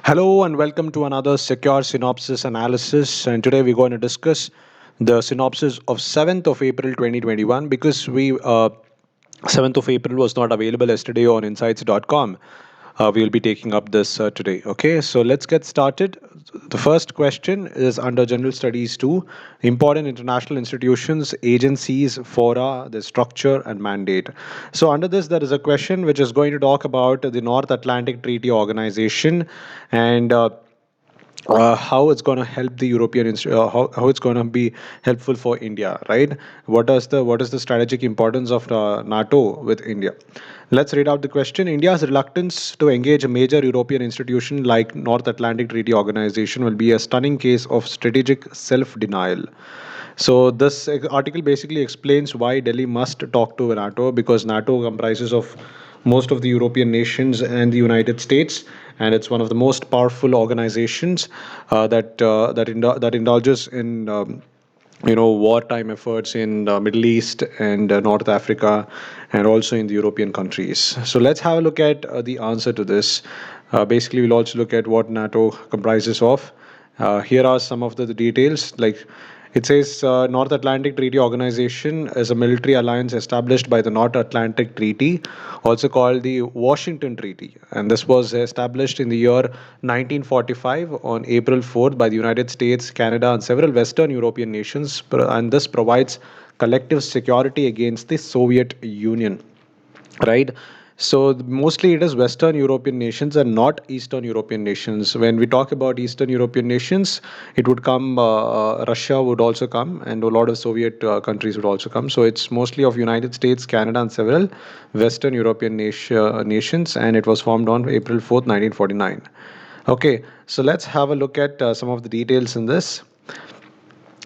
Hello and welcome to another Secure Synopsis analysis. And today we're going to discuss the synopsis of 7th of April 2021 because 7th of April was not available yesterday on insights.com. We will be taking up this today. Okay, so let's get started. The first question is under General Studies 2, important international institutions, agencies, fora, the structure and mandate. So under this, there is a question which is going to talk about the North Atlantic Treaty Organization and how it's going to help the how it's going to be helpful for India, right? What is the strategic importance of NATO with India? Let's read out the question. India's reluctance to engage a major European institution like North Atlantic Treaty Organization will be a stunning case of strategic self-denial. So this article basically explains why Delhi must talk to NATO, because NATO comprises of most of the European nations and the United States, and it's one of the most powerful organizations that indulges in wartime efforts in the Middle East and North Africa, and also in the European countries. So let's have a look at the answer to this. Basically, we'll also look at what NATO comprises of. Here are some of the details. Like it says, North Atlantic Treaty Organization is a military alliance established by the North Atlantic Treaty, also called the Washington Treaty, and this was established in the year 1945 on April 4th by the United States, Canada, and several Western European nations, and this provides collective security against the Soviet Union, right? So mostly it is Western European nations and not Eastern European nations. When we talk about Eastern European nations, it would come, Russia would also come, and a lot of Soviet countries would also come. So it's mostly of United States, Canada, and several Western European nations, and it was formed on April 4th, 1949. Okay, so let's have a look at some of the details in this.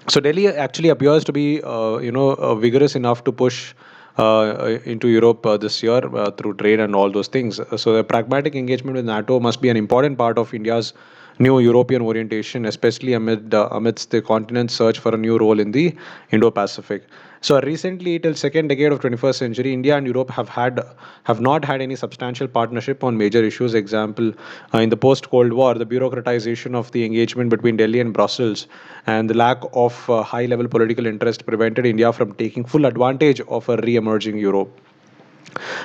So Delhi actually appears to be, vigorous enough to push into Europe this year through trade and all those things. So the pragmatic engagement with NATO must be an important part of India's new European orientation, especially amidst the continent's search for a new role in the Indo-Pacific. So recently, till second decade of 21st century, India and Europe have not had any substantial partnership on major issues. Example, in the post-Cold War, the bureaucratization of the engagement between Delhi and Brussels and the lack of high-level political interest prevented India from taking full advantage of a re-emerging Europe.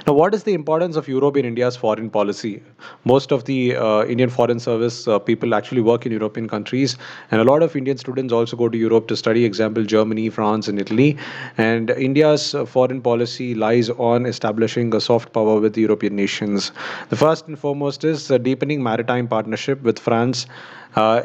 Now, what is the importance of Europe in India's foreign policy? Most of the Indian Foreign Service people actually work in European countries, and a lot of Indian students also go to Europe to study. Example, Germany, France, and Italy. And India's foreign policy lies on establishing a soft power with the European nations. The first and foremost is deepening maritime partnership with France.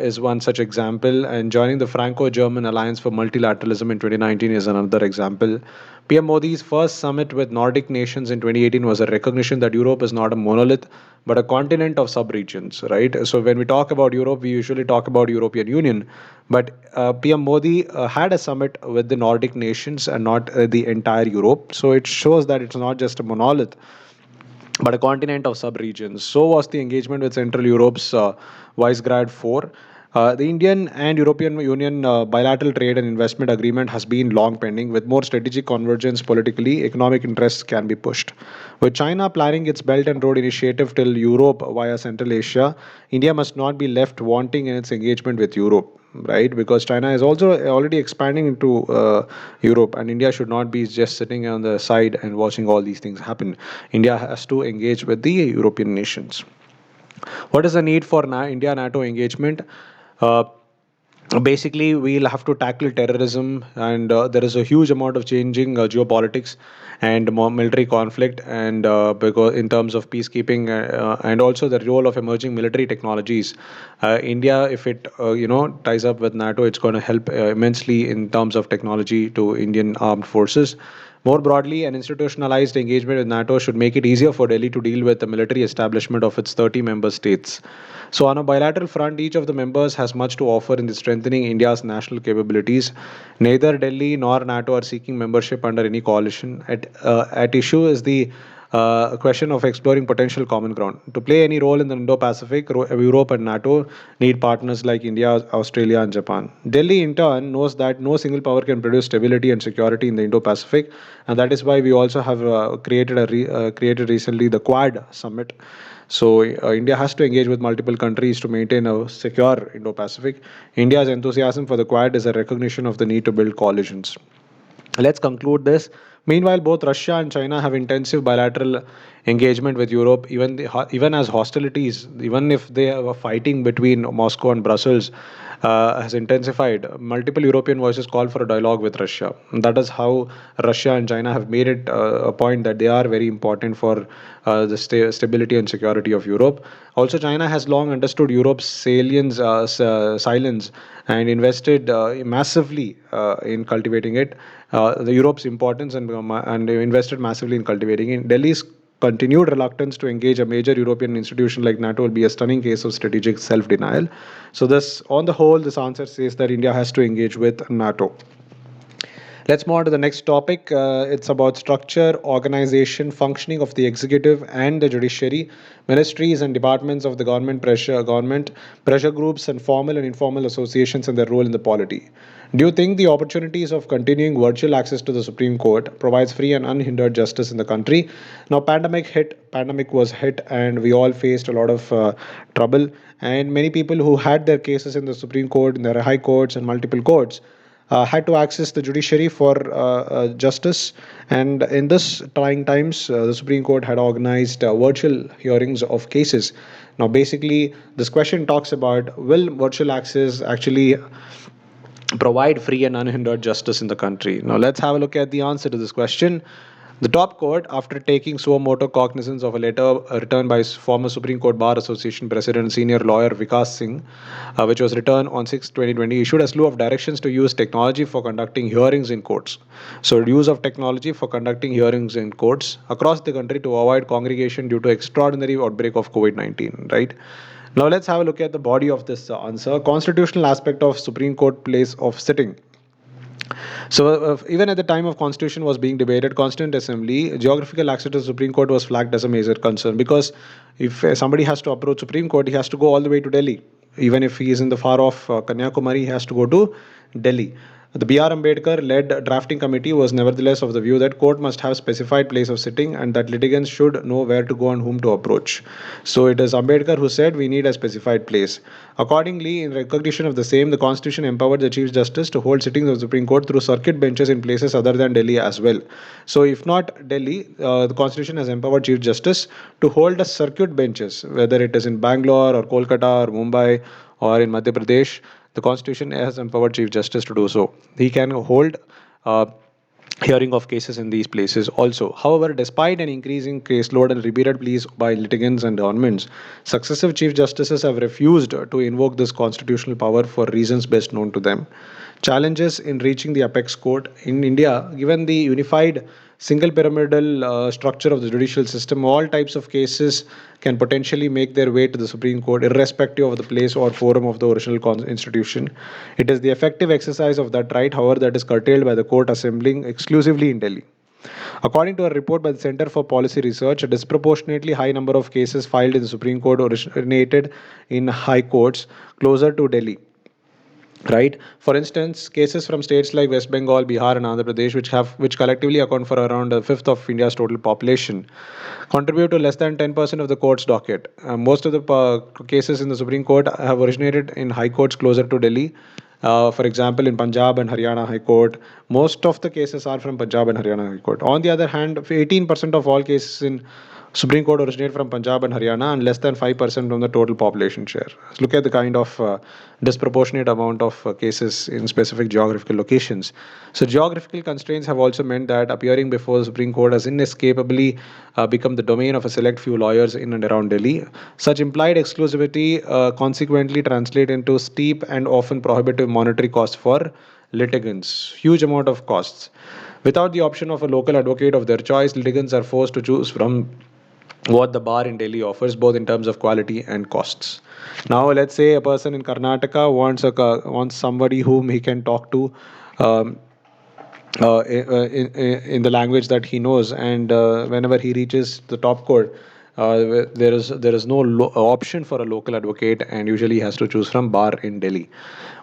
Is one such example, and joining the Franco-German Alliance for Multilateralism in 2019 is another example. PM Modi's first summit with Nordic nations in 2018 was a recognition that Europe is not a monolith but a continent of sub-regions, right? So when we talk about Europe, we usually talk about European Union, but PM Modi had a summit with the Nordic nations and not the entire Europe. So it shows that it's not just a monolith but a continent of sub-regions. So was the engagement with Central Europe's Visegrad 4. The Indian and European Union bilateral trade and investment agreement has been long pending. With more strategic convergence politically, economic interests can be pushed. With China planning its Belt and Road Initiative till Europe via Central Asia, India must not be left wanting in its engagement with Europe, right? Because China is also already expanding into Europe, and India should not be just sitting on the side and watching all these things happen. India has to engage with the European nations. What is the need for India NATO engagement? Uh, Basically, we'll have to tackle terrorism, and there is a huge amount of changing geopolitics and military conflict, and because in terms of peacekeeping, and also the role of emerging military technologies. India, if it ties up with NATO, it's going to help immensely in terms of technology to Indian armed forces. More broadly, an institutionalized engagement with NATO should make it easier for Delhi to deal with the military establishment of its 30 member states. So, on a bilateral front, each of the members has much to offer in the strengthening India's national capabilities. Neither Delhi nor NATO are seeking membership under any coalition. At issue is the question of exploring potential common ground. To play any role in the Indo-Pacific, Europe and NATO need partners like India, Australia, and Japan. Delhi, in turn, knows that no single power can produce stability and security in the Indo-Pacific, and that is why we also have created recently the Quad Summit. So India has to engage with multiple countries to maintain a secure Indo-Pacific. India's enthusiasm for the Quad is a recognition of the need to build coalitions. Let's conclude this. Meanwhile, both Russia and China have intensive bilateral engagement with Europe, even as hostilities, even if they are fighting between Moscow and Brussels, has intensified. Multiple European voices call for a dialogue with Russia. That is how Russia and China have made it a point that they are very important for the stability and security of Europe. Also, China has long understood Europe's silence and invested massively in cultivating it. The Europe's importance and invested massively in cultivating it. Delhi's continued reluctance to engage a major European institution like NATO will be a stunning case of strategic self-denial. So, this, on the whole, this answer says that India has to engage with NATO. Let's move on to the next topic. It's about structure, organization, functioning of the executive and the judiciary, ministries and departments of the government pressure groups, and formal and informal associations and their role in the polity. Do you think the opportunities of continuing virtual access to the Supreme Court provides free and unhindered justice in the country? Now, pandemic was hit, and we all faced a lot of trouble. And many people who had their cases in the Supreme Court, in their high courts, and multiple courts had to access the judiciary for justice. And in this trying times, the Supreme Court had organized virtual hearings of cases. Now, basically, this question talks about, will virtual access actually provide free and unhindered justice in the country? Now, let's have a look at the answer to this question. The top court, after taking suo motu cognizance of a letter written by former Supreme Court Bar Association President and senior lawyer Vikas Singh, which was returned on 6/2020, issued a slew of directions to use technology for conducting hearings in courts. So, use of technology for conducting hearings in courts across the country to avoid congregation due to extraordinary outbreak of COVID-19, right? Now, let's have a look at the body of this answer. Constitutional aspect of Supreme Court place of sitting. So even at the time of Constitution was being debated, Constituent Assembly, geographical access to the Supreme Court was flagged as a major concern, because if somebody has to approach Supreme Court, he has to go all the way to Delhi. Even if he is in the far off Kanyakumari, he has to go to Delhi. The B.R. Ambedkar led drafting committee was nevertheless of the view that court must have specified place of sitting and that litigants should know where to go and whom to approach. So it is Ambedkar who said we need a specified place. Accordingly, in recognition of the same, the Constitution empowered the Chief Justice to hold sittings of the Supreme Court through circuit benches in places other than Delhi as well. So if not Delhi, the Constitution has empowered Chief Justice to hold a circuit benches, whether it is in Bangalore or Kolkata or Mumbai or in Madhya Pradesh. The Constitution has empowered Chief Justice to do so. He can hold hearing of cases in these places also. However, despite an increasing caseload and repeated pleas by litigants and governments, successive Chief Justices have refused to invoke this constitutional power for reasons best known to them. Challenges in reaching the apex court in India, given the unified single pyramidal structure of the judicial system, all types of cases can potentially make their way to the Supreme Court, irrespective of the place or forum of the original institution. It is the effective exercise of that right, however, that is curtailed by the court assembling exclusively in Delhi. According to a report by the Center for Policy Research, a disproportionately high number of cases filed in the Supreme Court originated in high courts closer to Delhi. Right. For instance, cases from states like West Bengal, Bihar, and Andhra Pradesh, which collectively account for around a fifth of India's total population, contribute to less than 10% of the court's docket. Most of the cases in the Supreme Court have originated in high courts closer to Delhi. For example, in Punjab and Haryana High Court, most of the cases are from Punjab and Haryana High Court. On the other hand, 18% of all cases in Supreme Court originate from Punjab and Haryana, and less than 5% from the total population share. So look at the kind of disproportionate amount of cases in specific geographical locations. So geographical constraints have also meant that appearing before the Supreme Court has inescapably become the domain of a select few lawyers in and around Delhi. Such implied exclusivity consequently translate into steep and often prohibitive monetary costs for litigants. Huge amount of costs. Without the option of a local advocate of their choice, litigants are forced to choose from what the bar in Delhi offers, both in terms of quality and costs. Now, let's say a person in Karnataka wants somebody whom he can talk to um, in the language that he knows, and whenever he reaches the top court, There is no option for a local advocate, and usually he has to choose from bar in Delhi.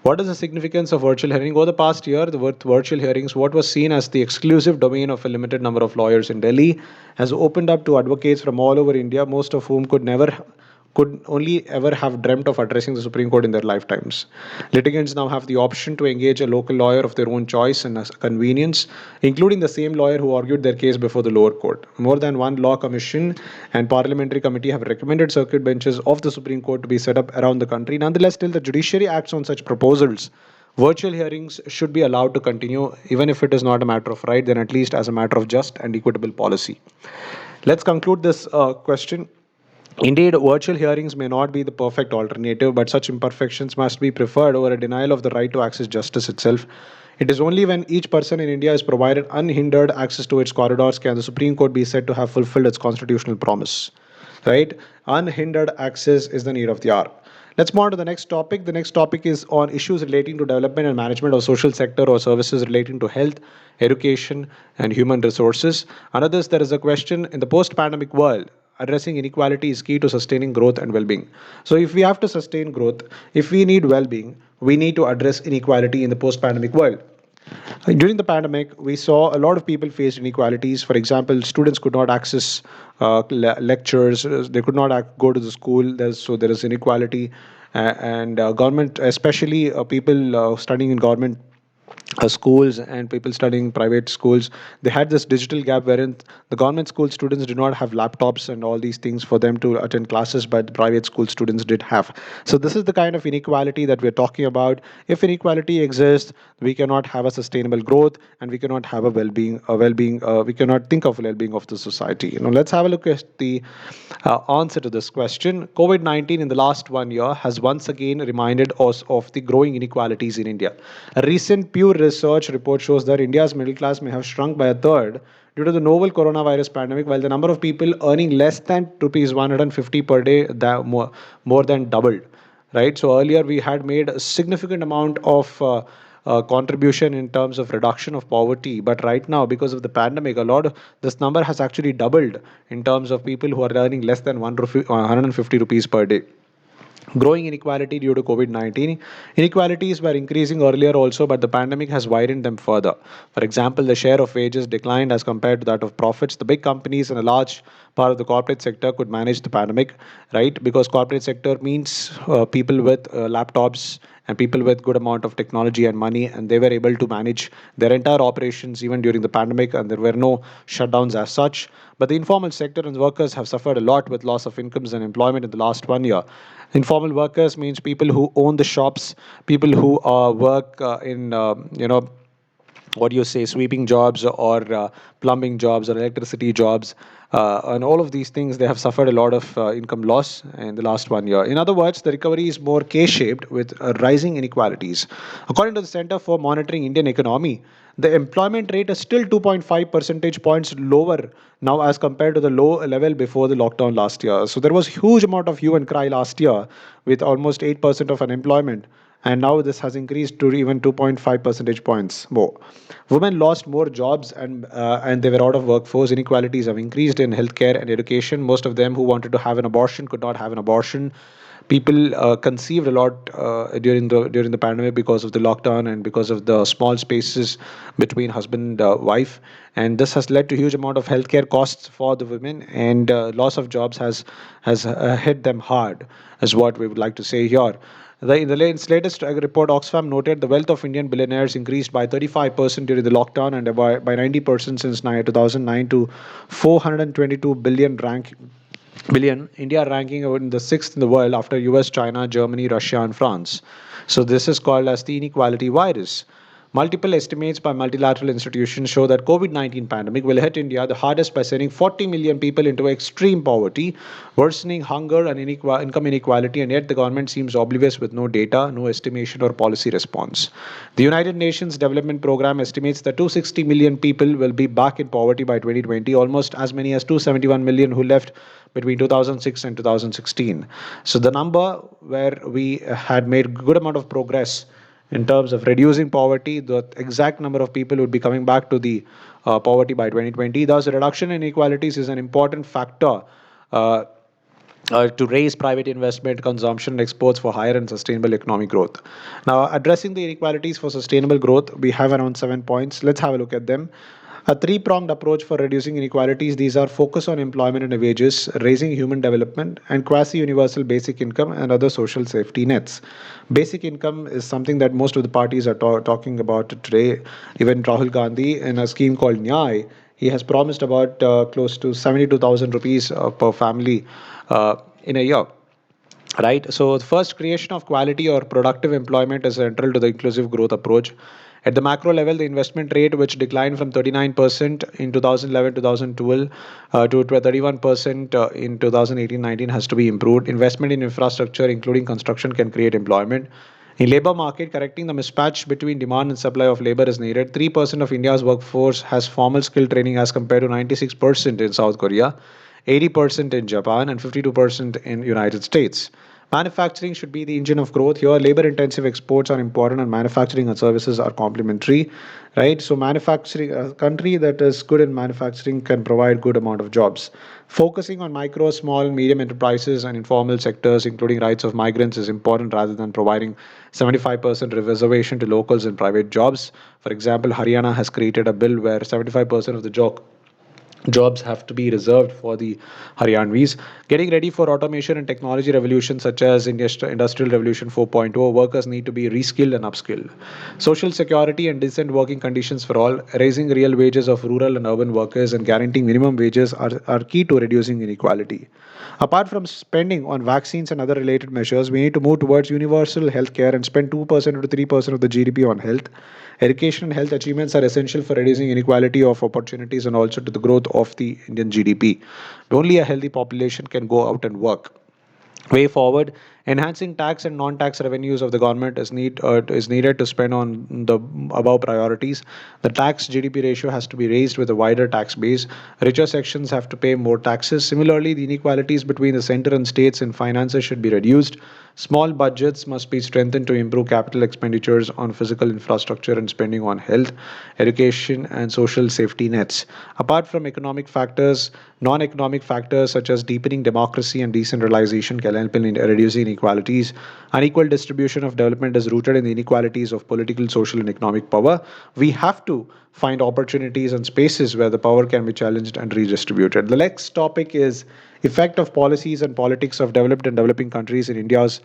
What is the significance of virtual hearing? Over the past year, the word virtual hearings, what was seen as the exclusive domain of a limited number of lawyers in Delhi, has opened up to advocates from all over India, most of whom could only ever have dreamt of addressing the Supreme Court in their lifetimes. Litigants now have the option to engage a local lawyer of their own choice and as convenience, including the same lawyer who argued their case before the lower court. More than one law commission and parliamentary committee have recommended circuit benches of the Supreme Court to be set up around the country. Nonetheless, still the judiciary acts on such proposals. Virtual hearings should be allowed to continue, even if it is not a matter of right, then at least as a matter of just and equitable policy. Let's conclude this question. Indeed, virtual hearings may not be the perfect alternative, but such imperfections must be preferred over a denial of the right to access justice itself. It is only when each person in India is provided unhindered access to its corridors can the Supreme Court be said to have fulfilled its constitutional promise. Right? Unhindered access is the need of the hour. Let's move on to the next topic. The next topic is on issues relating to development and management of social sector or services relating to health, education, and human resources. Another, there is a question in the post-pandemic world. Addressing inequality is key to sustaining growth and well-being. So, if we have to sustain growth, if we need well-being, we need to address inequality in the post-pandemic world. During the pandemic, we saw a lot of people face inequalities. For example, students could not access lectures; they could not go to the school. So there is inequality, and government, especially people studying in government schools and people studying private schools, they had this digital gap wherein the government school students did not have laptops and all these things for them to attend classes, but the private school students did have. So this is the kind of inequality that we're talking about. If inequality exists, we cannot have a sustainable growth, and we cannot have we cannot think of well-being of the society. Let's have a look at the answer to this question. COVID-19 in the last 1 year has once again reminded us of the growing inequalities in India. A recent Pew Research report shows that India's middle class may have shrunk by a third due to the novel coronavirus pandemic, while the number of people earning less than rupees 150 per day more than doubled. Right. So earlier we had made a significant amount of contribution in terms of reduction of poverty, but right now because of the pandemic, a lot of this number has actually doubled in terms of people who are earning less than 150 rupees per day. Growing inequality due to COVID 19. Inequalities were increasing earlier also, but the pandemic has widened them further. For example, the share of wages declined as compared to that of profits. The big companies and a large part of the corporate sector could manage the pandemic, right? Because corporate sector means people with laptops and people with good amount of technology and money, and they were able to manage their entire operations even during the pandemic, and there were no shutdowns as such. But the informal sector and workers have suffered a lot with loss of incomes and employment in the last 1 year. Informal workers means people who own the shops, people who work in what do you say, sweeping jobs or plumbing jobs or electricity jobs, and all of these things, they have suffered a lot of income loss in the last 1 year. In other words, the recovery is more K-shaped with rising inequalities. According to the Center for Monitoring Indian Economy, the employment rate is still 2.5 percentage points lower now as compared to the low level before the lockdown last year. So there was huge amount of hue and cry last year with almost 8% of unemployment, and now this has increased to even 2.5 percentage points more. Women lost more jobs, and they were out of workforce. Inequalities have increased in healthcare and education. Most of them who wanted to have an abortion could not have an abortion. People conceived a lot during the pandemic because of the lockdown and because of the small spaces between husband and wife, and this has led to huge amount of healthcare costs for the women, and loss of jobs has hit them hard, is what we would like to say here. In the latest report, Oxfam noted the wealth of Indian billionaires increased by 35% during the lockdown and by 90% since 2009 to 422 billion. India ranking in the sixth in the world after US, China, Germany, Russia, and France. So this is called as the inequality virus. Multiple estimates by multilateral institutions show that COVID-19 pandemic will hit India the hardest by sending 40 million people into extreme poverty, worsening hunger and income inequality, and yet the government seems oblivious with no data, no estimation or policy response. The United Nations Development Programme estimates that 260 million people will be back in poverty by 2020, almost as many as 271 million who left between 2006 and 2016. So the number where we had made good amount of progress in terms of reducing poverty, the exact number of people would be coming back to the poverty by 2020. Thus, reduction in inequalities is an important factor Uh, to raise private investment, consumption, and exports for higher and sustainable economic growth. Now, addressing the inequalities for sustainable growth, we have around 7 points. Let's have a look at them. A three-pronged approach for reducing inequalities. These are focus on employment and wages, raising human development, and quasi-universal basic income and other social safety nets. Basic income is something that most of the parties are talking about today. Even Rahul Gandhi, in a scheme called Nyay, he has promised about close to 72,000 rupees per family in a year. Right. So, the first, creation of quality or productive employment is central to the inclusive growth approach. At the macro level, the investment rate, which declined from 39% in 2011 2012 to 31% in 2018-19, has to be improved. Investment in infrastructure, including construction, can create employment. In labor market, correcting the mismatch between demand and supply of labor is needed. 3% of India's workforce has formal skill training as compared to 96% in South Korea, 80% in Japan, and 52% in United States. Manufacturing should be the engine of growth. Here, labor-intensive exports are important, and manufacturing and services are complementary, right? So, manufacturing, a country that is good in manufacturing can provide good amount of jobs. Focusing on micro, small, medium enterprises and informal sectors, including rights of migrants, is important rather than providing 75% reservation to locals in private jobs. For example, Haryana has created a bill where 75% of the jobs have to be reserved for the Haryanvis. Getting ready for automation and technology revolution such as Industrial Revolution 4.0, workers need to be reskilled and upskilled. Social security and decent working conditions for all, raising real wages of rural and urban workers and guaranteeing minimum wages are key to reducing inequality. Apart from spending on vaccines and other related measures, we need to move towards universal health care and spend 2% to 3% of the GDP on health. Education and health achievements are essential for reducing inequality of opportunities and also to the growth of the Indian GDP. Only a healthy population can go out and work. Way forward, enhancing tax and non-tax revenues of the government is needed to spend on the above priorities. The tax GDP ratio has to be raised with a wider tax base. Richer sections have to pay more taxes. Similarly, the inequalities between the center and states in finances should be reduced. Small budgets must be strengthened to improve capital expenditures on physical infrastructure and spending on health, education, and social safety nets. Apart from economic factors, non economic factors such as deepening democracy and decentralization can help in reducing inequalities. Unequal distribution of development is rooted in the inequalities of political, social, and economic power. We have to find opportunities and spaces where the power can be challenged and redistributed. The next topic is effect of policies and politics of developed and developing countries in India's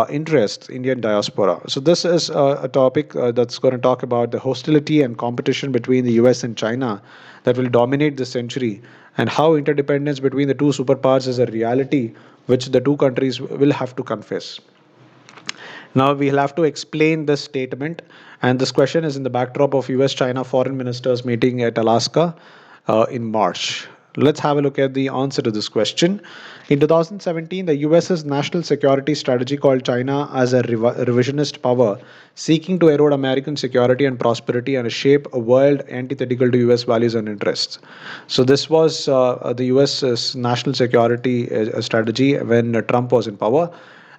interests, Indian diaspora. So this is a topic that's going to talk about the hostility and competition between the US and China that will dominate this century, and how interdependence between the two superpowers is a reality which the two countries will have to confess. Now we'll have to explain this statement, and this question is in the backdrop of US China foreign ministers meeting at Alaska in March. Let's have a look at the answer to this question. In 2017, the US's national security strategy called China as a revisionist power, seeking to erode American security and prosperity and shape a world antithetical to US values and interests. So, this was the US's national security strategy when Trump was in power,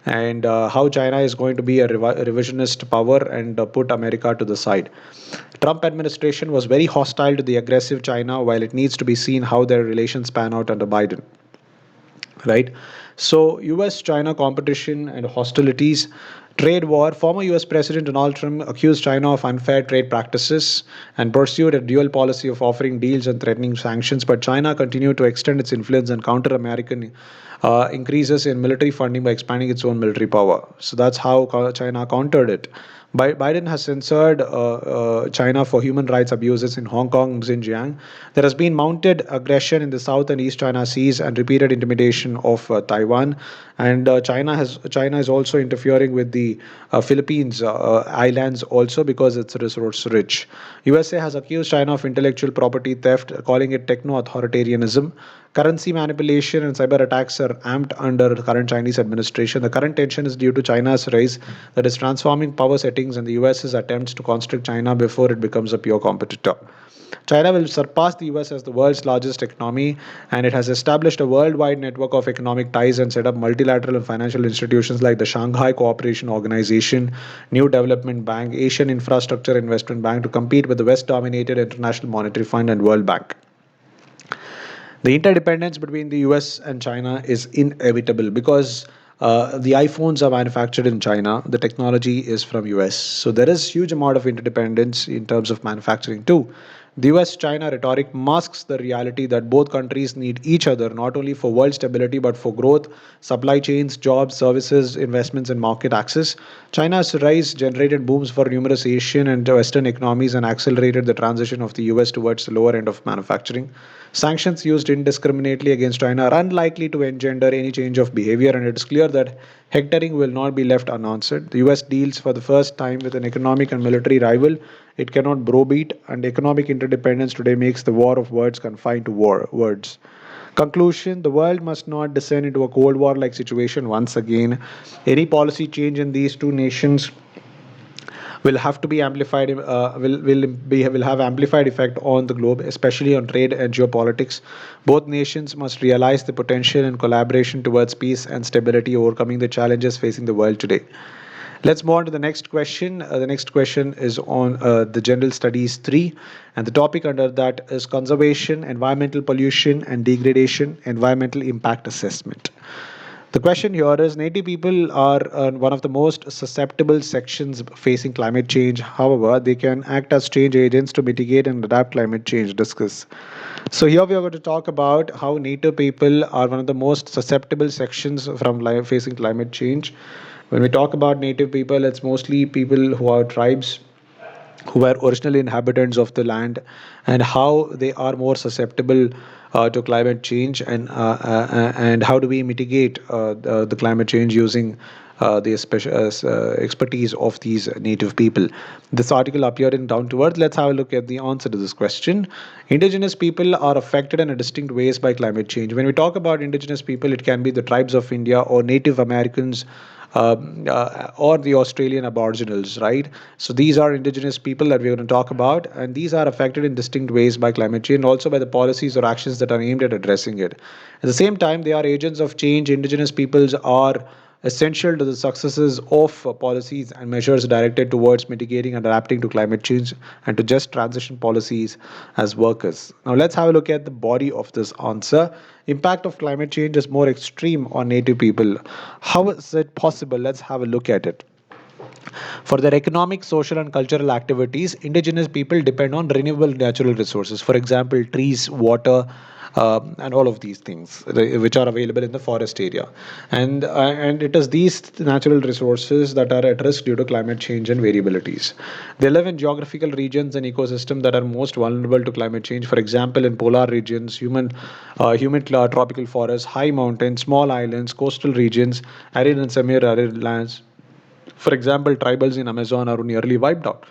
and how China is going to be a revisionist power and put America to the side. Trump administration was very hostile to the aggressive China, while it needs to be seen how their relations pan out under Biden, right? So, US China competition and hostilities, trade war. Former US President Donald Trump accused China of unfair trade practices and pursued a dual policy of offering deals and threatening sanctions. But China continued to extend its influence and counter American increases in military funding by expanding its own military power. So that's how China countered it. Biden has censored China for human rights abuses in Hong Kong and Xinjiang. There has been mounted aggression in the South and East China Seas and repeated intimidation of Taiwan. And China is also interfering with the Philippines islands also because it's resource rich. USA has accused China of intellectual property theft, calling it techno authoritarianism. Currency manipulation and cyber attacks are amped under the current Chinese administration. The current tension is due to China's rise that is transforming power settings and the US's attempts to constrict China before it becomes a pure competitor. China will surpass the US as the world's largest economy, and it has established a worldwide network of economic ties and set up multilateral and financial institutions like the Shanghai Cooperation Organization, New Development Bank, Asian Infrastructure Investment Bank to compete with the West dominated International Monetary Fund and World Bank. The interdependence between the US and China is inevitable because the iPhones are manufactured in China, the technology is from US. So there is huge amount of interdependence in terms of manufacturing too. The US China rhetoric masks the reality that both countries need each other not only for world stability but for growth, supply chains, jobs, services, investments, and market access. China's rise generated booms for numerous Asian and Western economies and accelerated the transition of the US towards the lower end of manufacturing. Sanctions used indiscriminately against China are unlikely to engender any change of behavior, and it is clear that hectoring will not be left unanswered. The US deals for the first time with an economic and military rival it cannot browbeat, and economic interdependence today makes the war of words confined to words. Conclusion: the world must not descend into a Cold War like situation once again. Any policy change in these two nations will have to be amplified will have amplified effect on the globe, especially on trade and geopolitics. Both nations must realize the potential in collaboration towards peace and stability, overcoming the challenges facing the world today. Let's move on to the next question. The next question is on the General Studies 3, and the topic under that is conservation, environmental pollution and degradation, environmental impact assessment. The question here is: Native people are one of the most susceptible sections facing climate change. However, they can act as change agents to mitigate and adapt climate change. Discuss. So, here we are going to talk about how Native people are one of the most susceptible sections from facing climate change. When we talk about Native people, it's mostly people who are tribes who were originally inhabitants of the land, and how they are more susceptible to climate change, and how do we mitigate the climate change using the expertise of these native people. This article appeared in Down to Earth. Let's have a look at the answer to this question. Indigenous people are affected in a distinct ways by climate change. When we talk about indigenous people, it can be the tribes of India or Native Americans, or the Australian Aboriginals, right? So these are indigenous people that we're going to talk about, and these are affected in distinct ways by climate change, and also by the policies or actions that are aimed at addressing it. At the same time, they are agents of change. Indigenous peoples are essential to the successes of policies and measures directed towards mitigating and adapting to climate change and to just transition policies as workers. Now let's have a look at the body of this answer. Impact of climate change is more extreme on native people. How is it possible? Let's have a look at it. For their economic, social, and cultural activities, indigenous people depend on renewable natural resources. For example, trees, water, and all of these things which are available in the forest area, and it is these natural resources that are at risk due to climate change and variabilities. They live in geographical regions and ecosystems that are most vulnerable to climate change. For example, in polar regions, humid tropical forests, high mountains, small islands, coastal regions, arid and semi-arid lands. For example, tribals in Amazon are nearly wiped out.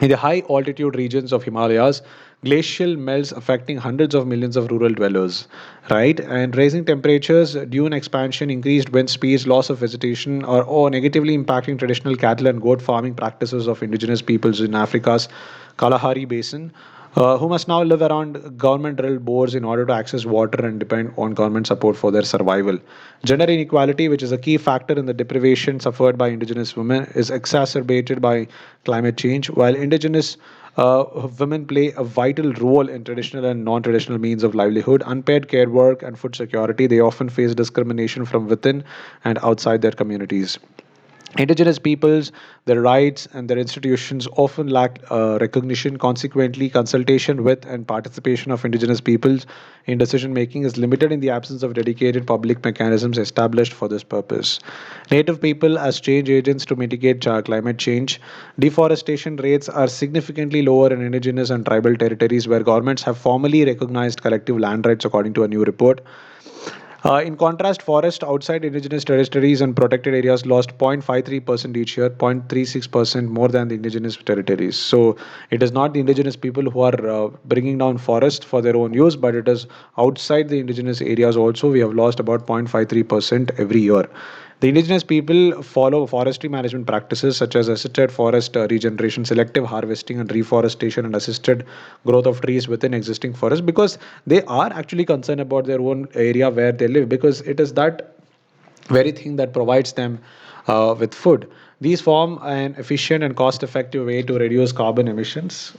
In the high altitude regions of Himalayas, glacial melts affecting hundreds of millions of rural dwellers, right? And rising temperatures, dune expansion, increased wind speeds, loss of vegetation, or negatively impacting traditional cattle and goat farming practices of indigenous peoples in Africa's Kalahari Basin, who must now live around government drilled bores in order to access water and depend on government support for their survival. Gender inequality, which is a key factor in the deprivation suffered by indigenous women, is exacerbated by climate change. While indigenous women play a vital role in traditional and non traditional means of livelihood, unpaid care work, and food security, they often face discrimination from within and outside their communities. Indigenous peoples, their rights, and their institutions often lack recognition. Consequently, consultation with and participation of indigenous peoples in decision making is limited in the absence of dedicated public mechanisms established for this purpose. Native people, as change agents to mitigate climate change, deforestation rates are significantly lower in indigenous and tribal territories where governments have formally recognized collective land rights, according to a new report. In contrast, forests outside indigenous territories and protected areas lost 0.53% each year, 0.36% more than the indigenous territories. So it is not the indigenous people who are bringing down forest for their own use, but it is outside the indigenous areas also. We have lost about 0.53% every year. The indigenous people follow forestry management practices such as assisted forest regeneration, selective harvesting, and reforestation, and assisted growth of trees within existing forests, because they are actually concerned about their own area where they live, because it is that very thing that provides them with food. These form an efficient and cost effective way to reduce carbon emissions.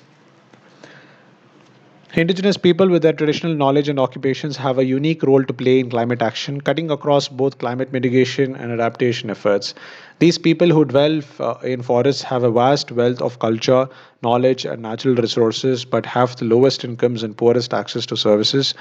Indigenous people with their traditional knowledge and occupations have a unique role to play in climate action, cutting across both climate mitigation and adaptation efforts. These people who dwell in forests have a vast wealth of culture, knowledge, and natural resources, but have the lowest incomes and poorest access to services.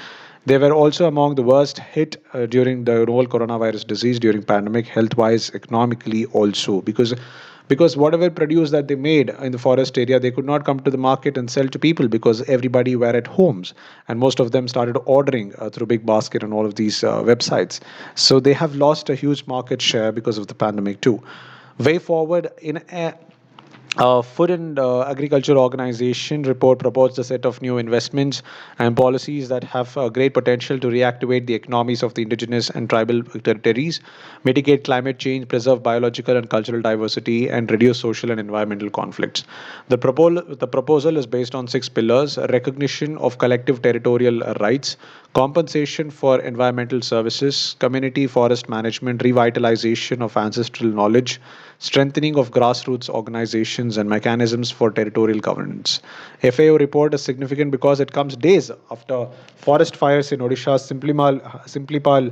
They were also among the worst hit during the novel coronavirus disease during pandemic, health-wise, economically also, because whatever produce that they made in the forest area, they could not come to the market and sell to people because everybody were at homes, and most of them started ordering through Big Basket and all of these websites. So they have lost a huge market share because of the pandemic too. Way forward in a Food and Agriculture Organization report proposed a set of new investments and policies that have great potential to reactivate the economies of the indigenous and tribal territories, mitigate climate change, preserve biological and cultural diversity, and reduce social and environmental conflicts. The proposal is based on six pillars: recognition of collective territorial rights, compensation for environmental services, community forest management, revitalization of ancestral knowledge, strengthening of grassroots organizations, and mechanisms for territorial governance. FAO report is significant because it comes days after forest fires in Odisha's Simlipal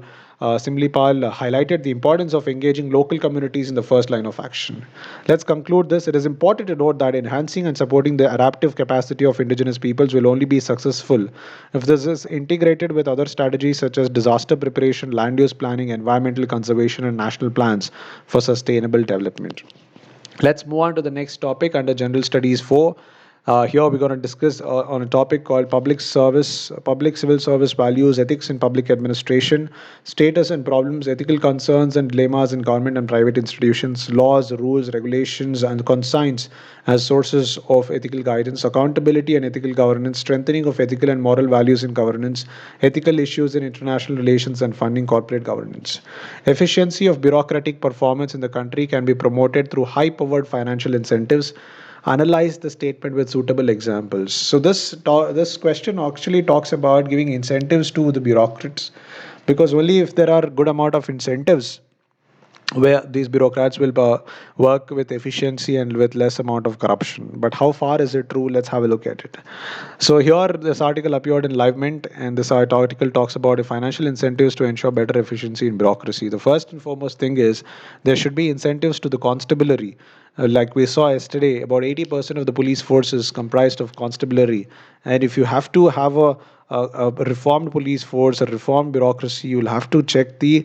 highlighted the importance of engaging local communities in the first line of action. Let's conclude this. It is important to note that enhancing and supporting the adaptive capacity of indigenous peoples will only be successful if this is integrated with other strategies such as disaster preparation, land use planning, environmental conservation, and national plans for sustainable development. Let's move on to the next topic under General Studies 4. Here we're going to discuss on a topic called public civil service values, ethics in public administration, status and problems, ethical concerns and dilemmas in government and private institutions, laws, rules, regulations, and consigns as sources of ethical guidance, accountability and ethical governance, strengthening of ethical and moral values in governance, ethical issues in international relations, and funding corporate governance. Efficiency of bureaucratic performance in the country can be promoted through high powered financial incentives. Analyze the statement with suitable examples. So this question actually talks about giving incentives to the bureaucrats, because only if there are good amount of incentives where these bureaucrats will work with efficiency and with less amount of corruption. But how far is it true? Let's have a look at it. So here this article appeared in LiveMint, and this article talks about the financial incentives to ensure better efficiency in bureaucracy. The first and foremost thing is there should be incentives to the constabulary. Like we saw yesterday, about 80% of the police force is comprised of constabulary, and if you have to have a reformed police force, a reformed bureaucracy, you'll have to check the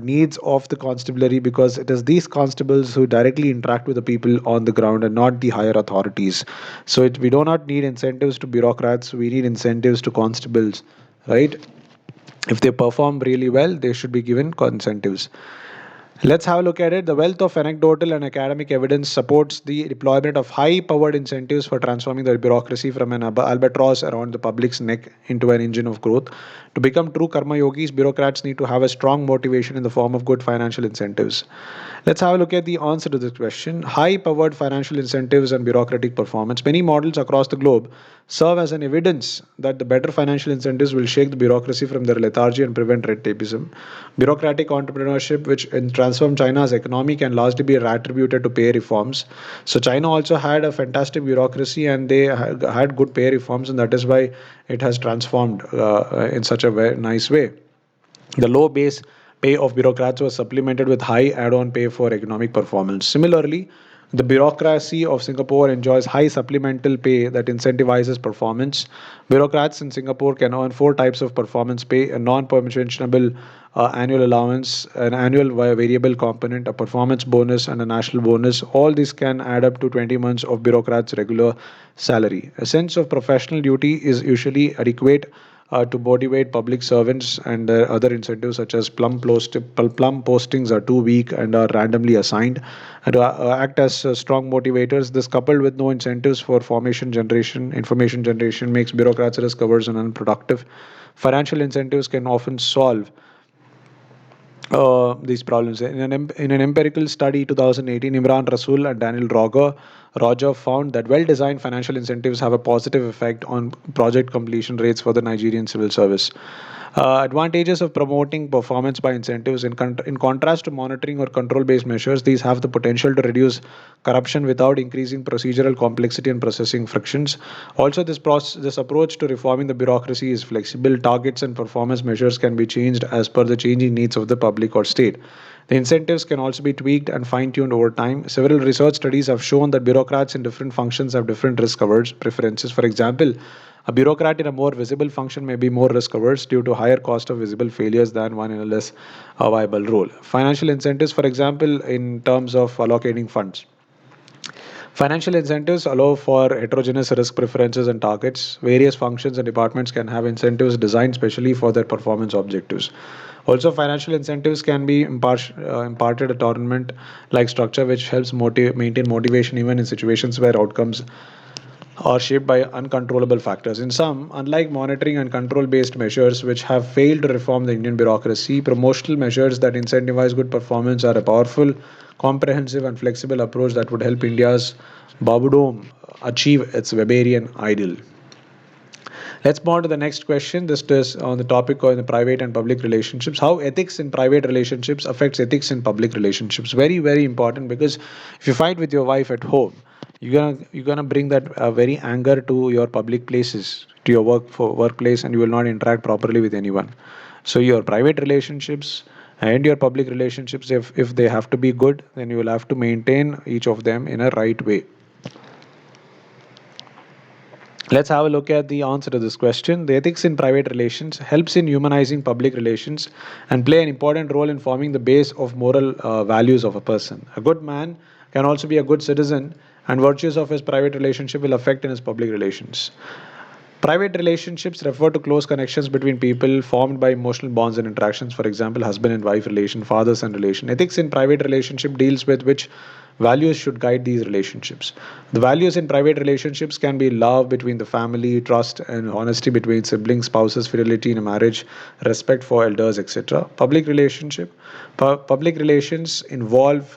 needs of the constabulary, because it is these constables who directly interact with the people on the ground and not the higher authorities. So we do not need incentives to bureaucrats, we need incentives to constables, right? If they perform really well, they should be given incentives. Let's have a look at it. The wealth of anecdotal and academic evidence supports the deployment of high powered incentives for transforming the bureaucracy from an albatross around the public's neck into an engine of growth. To become true karma yogis, bureaucrats need to have a strong motivation in the form of good financial incentives. Let's have a look at the answer to this question. High powered financial incentives and bureaucratic performance. Many models across the globe serve as an evidence that the better financial incentives will shake the bureaucracy from their lethargy and prevent red tapeism. Bureaucratic entrepreneurship, which transformed China's economy, can largely be attributed to pay reforms. So China also had a fantastic bureaucracy, and they had good pay reforms, and that is why it has transformed in such a nice way. The low base pay of bureaucrats was supplemented with high add-on pay for economic performance. Similarly, the bureaucracy of Singapore enjoys high supplemental pay that incentivizes performance. Bureaucrats in Singapore can earn four types of performance pay: a non-permissionable annual allowance, an annual variable component, a performance bonus, and a national bonus. All these can add up to 20 months of bureaucrats' regular salary. A sense of professional duty is usually adequate to motivate public servants, and other incentives such as plum postings are too weak and are randomly assigned and act as strong motivators. This, coupled with no incentives for information generation, makes bureaucrats risk averse and unproductive. Financial incentives can often solve these problems. In an empirical study 2018, Imran Rasool and Daniel Roger found that well-designed financial incentives have a positive effect on project completion rates for the Nigerian civil service. Advantages of promoting performance by incentives. In contrast to monitoring or control based measures, these have the potential to reduce corruption without increasing procedural complexity and processing frictions. Also, this approach to reforming the bureaucracy is flexible. Targets and performance measures can be changed as per the changing needs of the public or state. The incentives can also be tweaked and fine tuned over time. Several research studies have shown that bureaucrats in different functions have different risk averse preferences. For example, a bureaucrat in a more visible function may be more risk averse due to higher cost of visible failures than one in a less viable role. Financial incentives, for example, in terms of allocating funds. Financial incentives allow for heterogeneous risk preferences and targets. Various functions and departments can have incentives designed specially for their performance objectives. Also, financial incentives can be imparted a tournament like structure, which helps maintain motivation even in situations where outcomes are shaped by uncontrollable factors. In sum, unlike monitoring and control based measures which have failed to reform the Indian bureaucracy, promotional measures that incentivize good performance are a powerful, comprehensive, and flexible approach that would help India's Babudom achieve its Weberian ideal. Let's move on to the next question. This is on the topic of the private and public relationships. How ethics in private relationships affects ethics in public relationships. Very, very important, because if you fight with your wife at home, you're gonna bring that very anger to your public places, to your workplace, and you will not interact properly with anyone. So your private relationships and your public relationships, if they have to be good, then you will have to maintain each of them in a right way. Let's have a look at the answer to this question. The ethics in private relations helps in humanizing public relations and play an important role in forming the base of moral values of a person. A good man can also be a good citizen, and virtues of his private relationship will affect in his public relations. Private relationships refer to close connections between people formed by emotional bonds and interactions. For example, husband and wife relation, father son relation. Ethics in private relationship deals with which values should guide these relationships. The values in private relationships can be love between the family, trust and honesty between siblings, spouses, fidelity in a marriage, respect for elders, etc. Public relations involve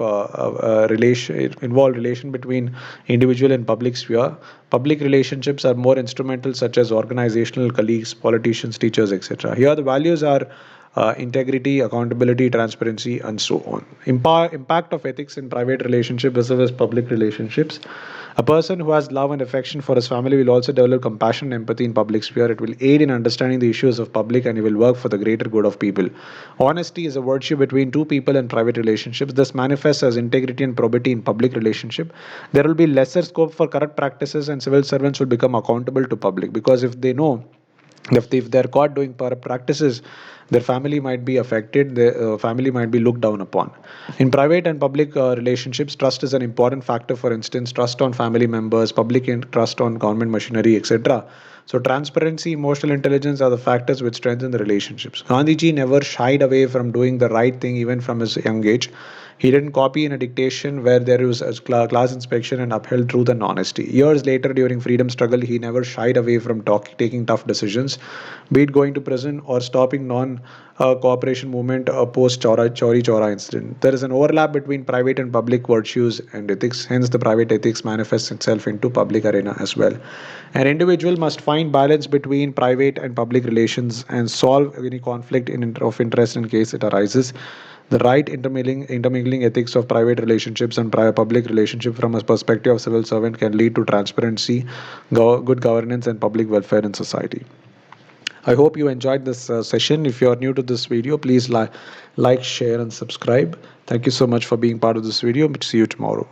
relation between individual and public sphere. Public relationships are more instrumental, such as organizational, colleagues, politicians, teachers, etc. Here, the values are integrity, accountability, transparency, and so on. Impact of ethics in private relationships versus public relationships. A person who has love and affection for his family will also develop compassion and empathy in public sphere. It will aid in understanding the issues of public, and he will work for the greater good of people. Honesty is a virtue between two people in private relationships. This manifests as integrity and probity in public relationship. There will be lesser scope for corrupt practices, and civil servants will become accountable to public, because if they know, if they're caught doing corrupt practices, their family might be affected, their family might be looked down upon. In private and public relationships, trust is an important factor. For instance, trust on family members, public trust on government machinery, etc. So transparency, emotional intelligence are the factors which strengthen the relationships. Gandhiji never shied away from doing the right thing even from his young age. He didn't copy in a dictation where there was a class inspection, and upheld truth and honesty. Years later, during freedom struggle, he never shied away from taking tough decisions, be it going to prison or stopping non-cooperation movement post Chauri Chaura incident. There is an overlap between private and public virtues and ethics. Hence, the private ethics manifests itself into public arena as well. An individual must find balance between private and public relations and solve any conflict of interest in case it arises. The right intermingling ethics of private relationships and public relationship from a perspective of civil servant can lead to transparency, good governance, and public welfare in society. I hope you enjoyed this session. If you are new to this video, please like, share, and subscribe. Thank you so much for being part of this video. See you tomorrow.